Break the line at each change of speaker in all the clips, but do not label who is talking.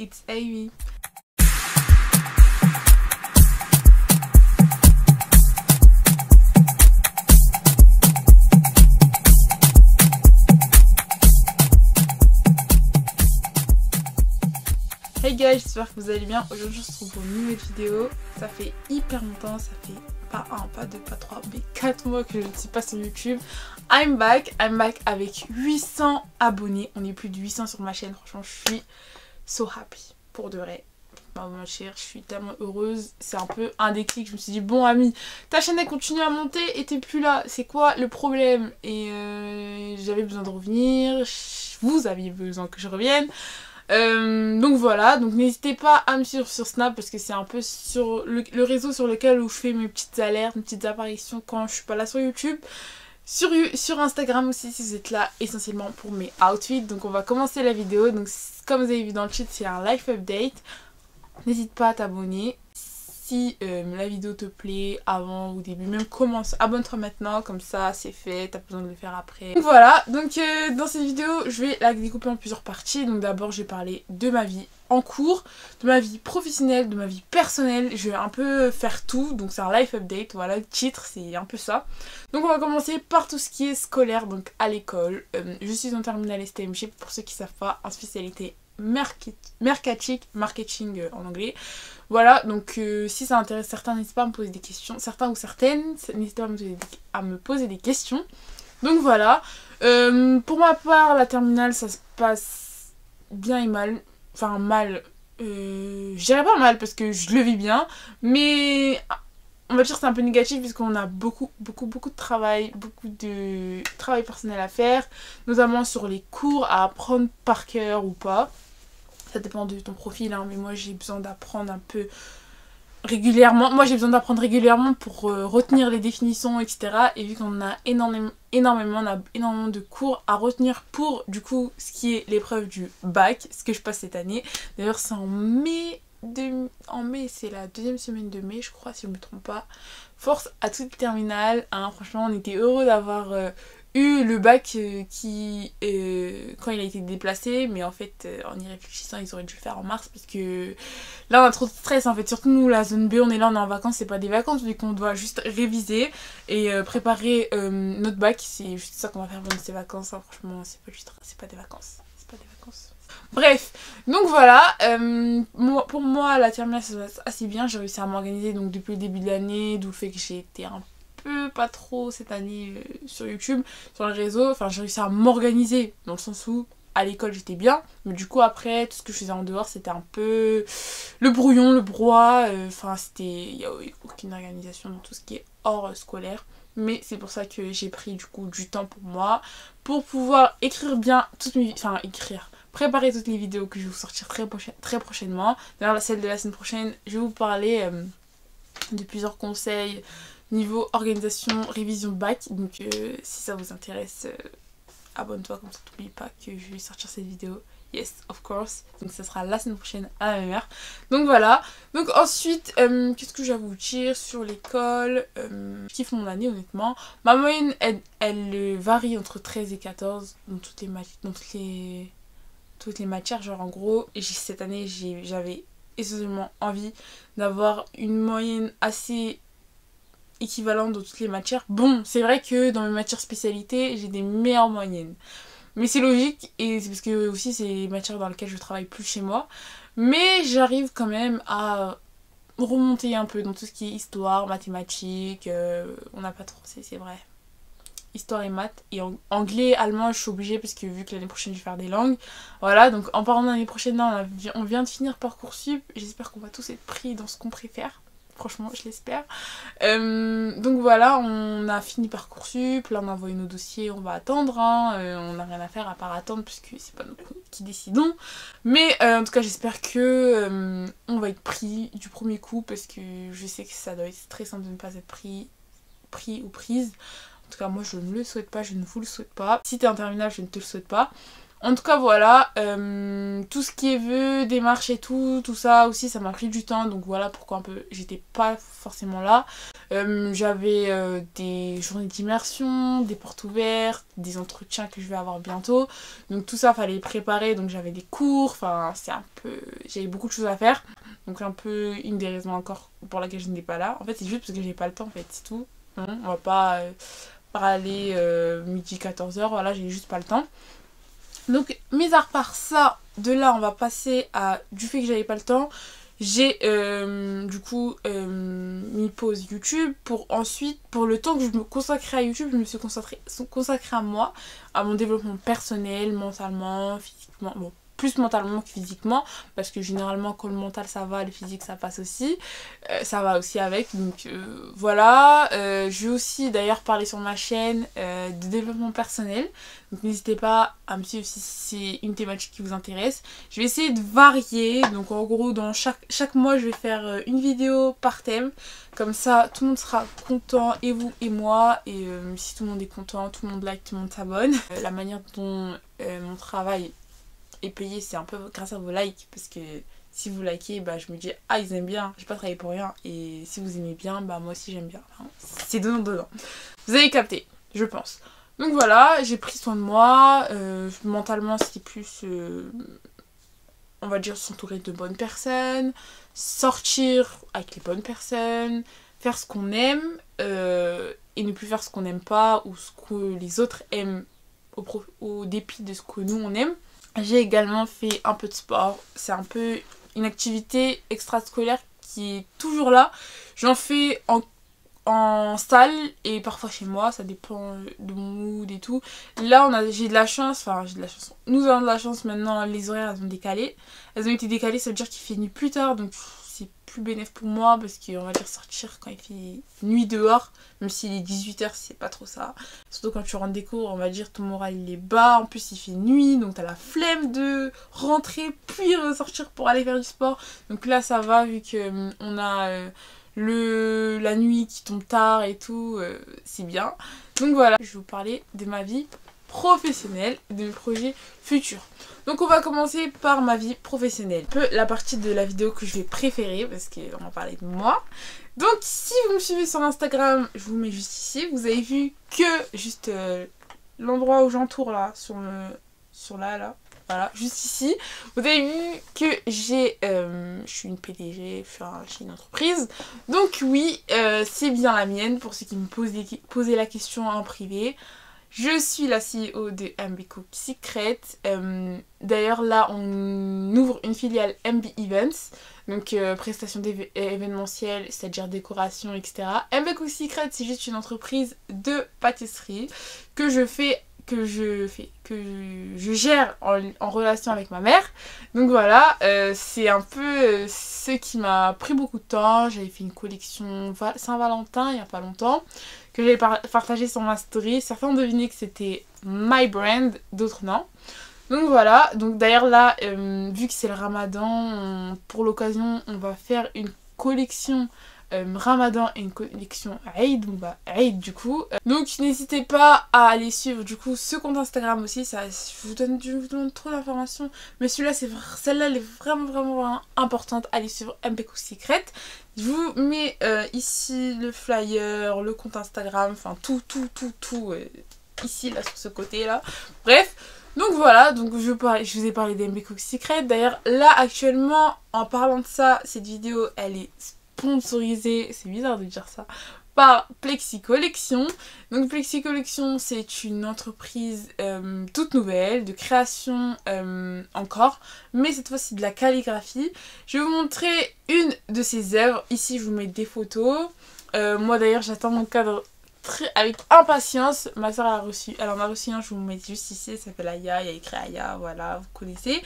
it's Amy. Hey guys, j'espère que vous allez bien. Aujourd'hui on se retrouve pour une nouvelle vidéo. Ça fait hyper longtemps, ça fait pas 1, pas 2, pas 3, mais 4 mois que je ne suis pas sur YouTube. I'm back avec 800 abonnés. On est plus de 800 sur ma chaîne, franchement je suis so happy, pour de vrai. Pas vous mentir, je suis tellement heureuse. C'est un peu un déclic, je me suis dit bon Ami, ta chaîne elle continue à monter et t'es plus là, c'est quoi le problème? Et j'avais besoin de revenir, vous aviez besoin que je revienne. Donc voilà, donc n'hésitez pas à me suivre sur Snap parce que c'est un peu sur le réseau sur lequel où je fais mes petites alertes, mes petites apparitions quand je suis pas là sur YouTube. Sur Instagram aussi si vous êtes là essentiellement pour mes outfits. Donc on va commencer la vidéo. Donc comme vous avez vu dans le titre, c'est un life update. N'hésite pas à t'abonner. Si la vidéo te plaît avant ou au début, même commence, abonne-toi maintenant, comme ça c'est fait, t'as besoin de le faire après. Donc voilà, donc dans cette vidéo je vais la découper en plusieurs parties. Donc d'abord je vais parler de ma vie en cours, de ma vie professionnelle, de ma vie personnelle. Je vais un peu faire tout, donc c'est un life update, voilà le titre c'est un peu ça. Donc on va commencer par tout ce qui est scolaire, donc à l'école. Je suis en terminale STMG pour ceux qui savent pas, en spécialité marketing en anglais. Voilà, donc si ça intéresse certains, n'hésitez pas à me poser des questions. Certains ou certaines, n'hésitez pas à me poser des questions. Donc voilà, pour ma part, la terminale, ça se passe bien et mal. Enfin mal, je dirais pas mal parce que je le vis bien. Mais on va dire que c'est un peu négatif puisqu'on a beaucoup de travail, beaucoup de travail personnel à faire. Notamment sur les cours, à apprendre par cœur ou pas. Ça dépend de ton profil, hein, mais moi j'ai besoin d'apprendre un peu régulièrement. Moi j'ai besoin d'apprendre régulièrement pour retenir les définitions, etc. Et vu qu'on a énormément de cours à retenir pour du coup ce qui est l'épreuve du bac, ce que je passe cette année. D'ailleurs c'est en mai, c'est la deuxième semaine de mai je crois si je me trompe pas. Force à toute terminale, hein, franchement on était heureux d'avoir eu le bac quand il a été déplacé, mais en fait en y réfléchissant ils auraient dû le faire en mars parce que là on a trop de stress en fait, surtout nous la zone B on est là, on est en vacances, c'est pas des vacances vu qu'on doit juste réviser et préparer notre bac, c'est juste ça qu'on va faire pendant ces vacances, hein. Franchement c'est pas des vacances, bref, donc voilà, pour moi la terminale ça se passe assez bien, j'ai réussi à m'organiser donc depuis le début de l'année, d'où le fait que j'ai été un peu pas trop cette année sur YouTube, sur les réseaux, enfin j'ai réussi à m'organiser dans le sens où à l'école j'étais bien, mais du coup après tout ce que je faisais en dehors c'était un peu le brouillon, le brouhaha, enfin il n'y a aucune organisation dans tout ce qui est hors scolaire. Mais c'est pour ça que j'ai pris du coup du temps pour moi, pour pouvoir écrire bien toutes mes... Enfin préparer toutes les vidéos que je vais vous sortir très prochainement. D'ailleurs celle de la semaine prochaine, je vais vous parler de plusieurs conseils niveau organisation, révision bac. Donc si ça vous intéresse, abonne-toi comme ça t'oublies pas que je vais sortir cette vidéo. Yes, of course. Donc ça sera la semaine prochaine à la même heure. Donc voilà. Donc ensuite, qu'est-ce que j'ai à vous dire sur l'école? Je kiffe mon année honnêtement. Ma moyenne, elle varie entre 13 et 14 dans toutes les matières. Genre en gros, cette année, j'avais essentiellement envie d'avoir une moyenne assez équivalente dans toutes les matières. Bon, c'est vrai que dans mes matières spécialités, j'ai des meilleures moyennes. Mais c'est logique et c'est parce que aussi c'est les matières dans lesquelles je travaille plus chez moi. Mais j'arrive quand même à remonter un peu dans tout ce qui est histoire, mathématiques. On n'a pas trop, c'est vrai. Histoire et maths. Et anglais, allemand, je suis obligée parce que vu que l'année prochaine je vais faire des langues. Voilà, donc en parlant de l'année prochaine, là, on vient de finir Parcoursup. J'espère qu'on va tous être pris dans ce qu'on préfère. Franchement, je l'espère. Donc voilà, on a fini Parcoursup. Là, on a envoyé nos dossiers. On va attendre. Hein. On n'a rien à faire à part attendre puisque c'est pas nous qui décidons. Mais en tout cas, j'espère que on va être pris du premier coup parce que je sais que ça doit être stressant de ne pas être pris ou prise. En tout cas, moi, je ne le souhaite pas. Je ne vous le souhaite pas. Si t'es en terminale, je ne te le souhaite pas. En tout cas voilà, tout ce qui est vœux, démarches et tout ça aussi ça m'a pris du temps, donc voilà pourquoi un peu j'étais pas forcément là. J'avais des journées d'immersion, des portes ouvertes, des entretiens que je vais avoir bientôt. Donc tout ça fallait préparer, donc j'avais des cours, enfin c'est un peu... J'avais beaucoup de choses à faire. Donc un peu une des raisons encore pour laquelle je n'étais pas là. En fait c'est juste parce que j'ai pas le temps en fait, c'est tout. On va pas parler midi 14h, voilà, j'ai juste pas le temps. Donc mis à part ça, de là on va passer à du fait que j'avais pas le temps. J'ai du coup mis pause YouTube pour ensuite, pour le temps que je me consacrais à YouTube, je me suis consacrée à moi, à mon développement personnel, mentalement, physiquement, bon, plus mentalement que physiquement, parce que généralement quand le mental ça va, le physique ça passe aussi, ça va aussi avec, donc voilà. Je vais aussi d'ailleurs parler sur ma chaîne de développement personnel, donc n'hésitez pas à me suivre si c'est une thématique qui vous intéresse. Je vais essayer de varier, donc en gros dans chaque mois je vais faire une vidéo par thème, comme ça tout le monde sera content, et vous et moi, et si tout le monde est content, tout le monde like, tout le monde s'abonne. La manière dont mon travail est payé, c'est un peu grâce à vos likes, parce que si vous likez, bah je me dis ah ils aiment bien, j'ai pas travaillé pour rien, et si vous aimez bien, bah moi aussi j'aime bien, enfin, c'est donnant. Vous avez capté, je pense. Donc voilà, j'ai pris soin de moi, mentalement c'était plus, on va dire, s'entourer de bonnes personnes, sortir avec les bonnes personnes, faire ce qu'on aime, et ne plus faire ce qu'on n'aime pas, ou ce que les autres aiment au dépit de ce que nous on aime. J'ai également fait un peu de sport, c'est un peu une activité extrascolaire qui est toujours là. J'en fais en salle et parfois chez moi, ça dépend de mon mood et tout. Là j'ai de la chance, nous avons de la chance maintenant, les horaires elles ont décalé. Elles ont été décalées, ça veut dire qu'il fait nuit plus tard, donc c'est plus bénéfique pour moi parce qu'on va dire sortir quand il fait nuit dehors, même s'il est 18h c'est pas trop ça. Surtout quand tu rentres des cours, on va dire ton moral il est bas, en plus il fait nuit, donc t'as la flemme de rentrer puis ressortir pour aller faire du sport. Donc là ça va vu que on a la nuit qui tombe tard et tout, c'est bien. Donc voilà, je vais vous parler de ma vie professionnelle et de mes projets futurs. Donc on va commencer par ma vie professionnelle. Un peu la partie de la vidéo que je vais préférer parce qu'on va parler de moi. Donc si vous me suivez sur Instagram, je vous mets juste ici. Vous avez vu que juste l'endroit où j'entoure là, sur là. Voilà, juste ici. Vous avez vu que je suis une PDG, j'ai une entreprise. Donc oui, c'est bien la mienne pour ceux qui me posaient la question en privé. Je suis la CEO de MB Cook Secret. D'ailleurs là on ouvre une filiale MB Events. Donc prestations événementielles, c'est-à-dire décoration, etc. MB Cook Secret c'est juste une entreprise de pâtisserie que je gère en relation avec ma mère. Donc voilà, c'est un peu ce qui m'a pris beaucoup de temps. J'avais fait une collection Saint-Valentin il n'y a pas longtemps que j'avais partagé sur ma story. Certains ont deviné que c'était my brand, d'autres non. Donc voilà, donc d'ailleurs là, vu que c'est le Ramadan, pour l'occasion on va faire une collection Ramadan et une collection Eid, donc bah Eid du coup. Donc n'hésitez pas à aller suivre du coup ce compte Instagram aussi, ça, je vous donne trop d'informations, mais celle-là elle est vraiment importante. Allez suivre MB Cook Secret. Je vous mets ici le flyer, le compte Instagram, enfin tout ici là sur ce côté là. Bref. Donc voilà, donc je vous ai parlé d'MB Cook Secret. D'ailleurs là actuellement en parlant de ça, cette vidéo elle est sponsorisée, c'est bizarre de dire ça, par Plexi Collection. Donc Plexi Collection c'est une entreprise toute nouvelle, de création encore, mais cette fois-ci de la calligraphie. Je vais vous montrer une de ses œuvres, ici je vous mets des photos. Moi d'ailleurs j'attends mon cadre avec impatience. Ma soeur elle en a reçu un, je vous le mets juste ici, ça s'appelle Aya, il y a écrit Aya, voilà, vous connaissez.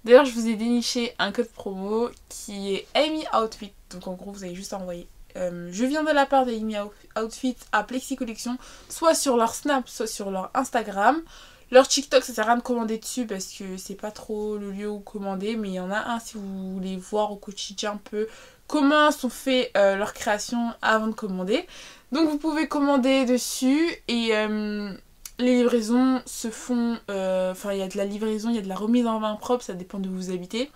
D'ailleurs je vous ai déniché un code promo qui est Amy Outfit, donc en gros vous avez juste à envoyer je viens de la part de Amy Outfit à Plexi Collection, soit sur leur Snap, soit sur leur Instagram. Leur TikTok ça sert à rien de commander dessus parce que c'est pas trop le lieu où commander, mais il y en a un si vous voulez voir au quotidien un peu comment sont faites leurs créations avant de commander. Donc vous pouvez commander dessus et les livraisons se font, enfin il y a de la livraison, il y a de la remise en main propre, ça dépend de où vous habitez.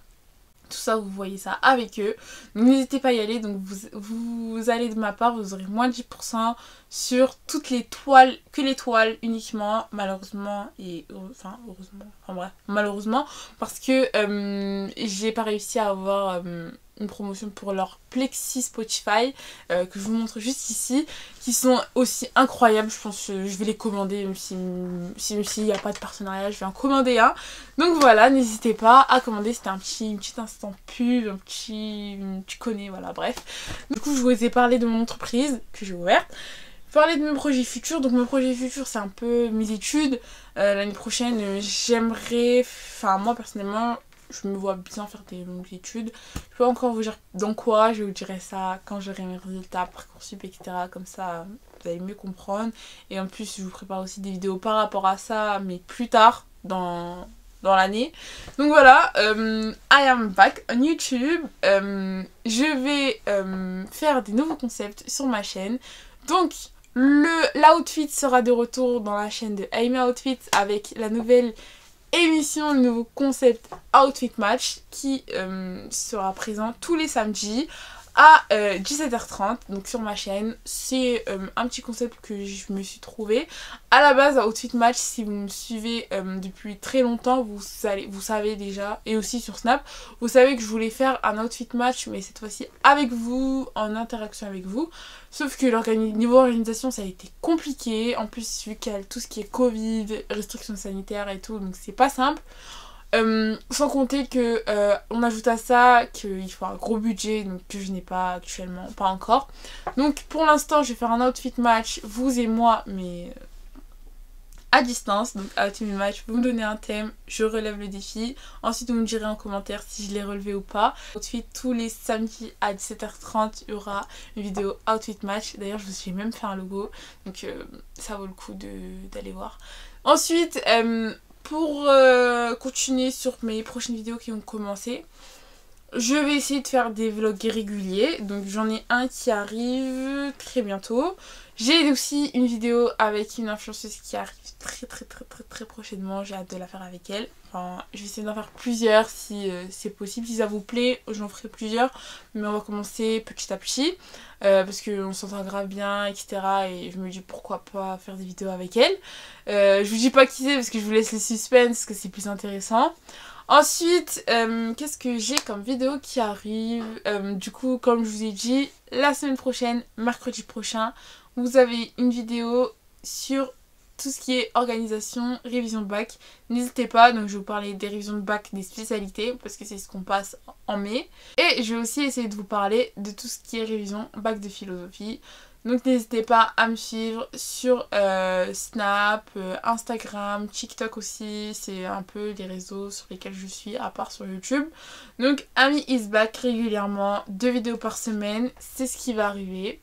Tout ça, vous voyez ça avec eux. Donc n'hésitez pas à y aller. Donc vous allez de ma part, vous aurez moins de 10% sur toutes les toiles, que les toiles uniquement, malheureusement. Et enfin, heureusement. Enfin bref, malheureusement. Parce que j'ai pas réussi à avoir une promotion pour leur Plexi Spotify. Que je vous montre juste ici. Qui sont aussi incroyables. Je pense que je vais les commander. Même s'il n'y a pas de partenariat, je vais en commander un. Donc voilà, n'hésitez pas à commander. C'était une petite instant pub, tu connais, voilà, bref. Du coup, je vous ai parlé de mon entreprise que j'ai ouverte. Parler de mes projets futurs. Donc mes projets futurs, c'est un peu mes études. L'année prochaine, j'aimerais, enfin moi personnellement, je me vois bien faire des longues études. Je peux pas encore vous dire dans quoi, je vous dirai ça quand j'aurai mes résultats, Parcoursup, etc. Comme ça, vous allez mieux comprendre. Et en plus, je vous prépare aussi des vidéos par rapport à ça, mais plus tard, dans l'année. Donc voilà, I am back on YouTube. Je vais faire des nouveaux concepts sur ma chaîne. Donc l'outfit sera de retour dans la chaîne de Amy Outfit avec la nouvelle émission, le nouveau concept Outfit Match qui sera présent tous les samedis à 17h30 donc sur ma chaîne. C'est un petit concept que je me suis trouvé à la base. Outfit Match, si vous me suivez depuis très longtemps, vous savez déjà, et aussi sur Snap, vous savez que je voulais faire un Outfit Match, mais cette fois-ci avec vous, en interaction avec vous. Sauf que niveau organisation, ça a été compliqué. En plus, vu qu'il y a tout ce qui est Covid, restrictions sanitaires et tout, donc c'est pas simple. Sans compter que on ajoute à ça qu'il faut un gros budget, donc que je n'ai pas actuellement, pas encore. Donc pour l'instant, je vais faire un outfit match, vous et moi, mais à distance. Donc outfit match, vous me donnez un thème, je relève le défi. Ensuite, vous me direz en commentaire si je l'ai relevé ou pas. Outfit tous les samedis à 17h30, il y aura une vidéo outfit match. D'ailleurs, je vous ai même fait un logo, donc ça vaut le coup d'aller voir. Ensuite, pour continuer sur mes prochaines vidéos qui vont commencer, je vais essayer de faire des vlogs réguliers. Donc j'en ai un qui arrive très bientôt. J'ai aussi une vidéo avec une influenceuse qui arrive très prochainement. J'ai hâte de la faire avec elle. Enfin, je vais essayer d'en faire plusieurs si c'est possible. Si ça vous plaît, j'en ferai plusieurs. Mais on va commencer petit à petit. Parce qu'on s'entend grave bien, etc. Et je me dis pourquoi pas faire des vidéos avec elle. Je vous dis pas qui c'est parce que je vous laisse le suspense, parce que c'est plus intéressant. Ensuite, qu'est-ce que j'ai comme vidéo qui arrive? Du coup, comme je vous ai dit, la semaine prochaine, mercredi prochain, vous avez une vidéo sur tout ce qui est organisation, révision de bac. N'hésitez pas, donc je vais vous parler des révisions de bac, des spécialités, parce que c'est ce qu'on passe en mai. Et je vais aussi essayer de vous parler de tout ce qui est révision bac de philosophie. Donc n'hésitez pas à me suivre sur Snap, Instagram, TikTok aussi. C'est un peu les réseaux sur lesquels je suis, à part sur YouTube. Donc Amy is back régulièrement, 2 vidéos par semaine, c'est ce qui va arriver.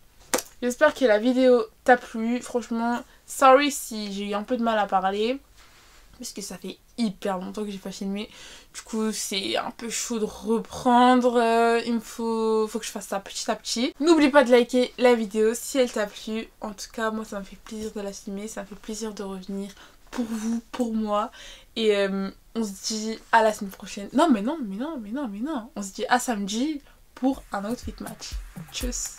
J'espère que la vidéo t'a plu. Franchement, sorry si j'ai eu un peu de mal à parler, parce que ça fait hyper longtemps que j'ai pas filmé. Du coup, c'est un peu chaud de reprendre. Il me faut que je fasse ça petit à petit. N'oublie pas de liker la vidéo si elle t'a plu. En tout cas, moi, ça me fait plaisir de la filmer. Ça me fait plaisir de revenir pour vous, pour moi. Et on se dit à la semaine prochaine. Non. On se dit à samedi pour un outfit match. Tchuss.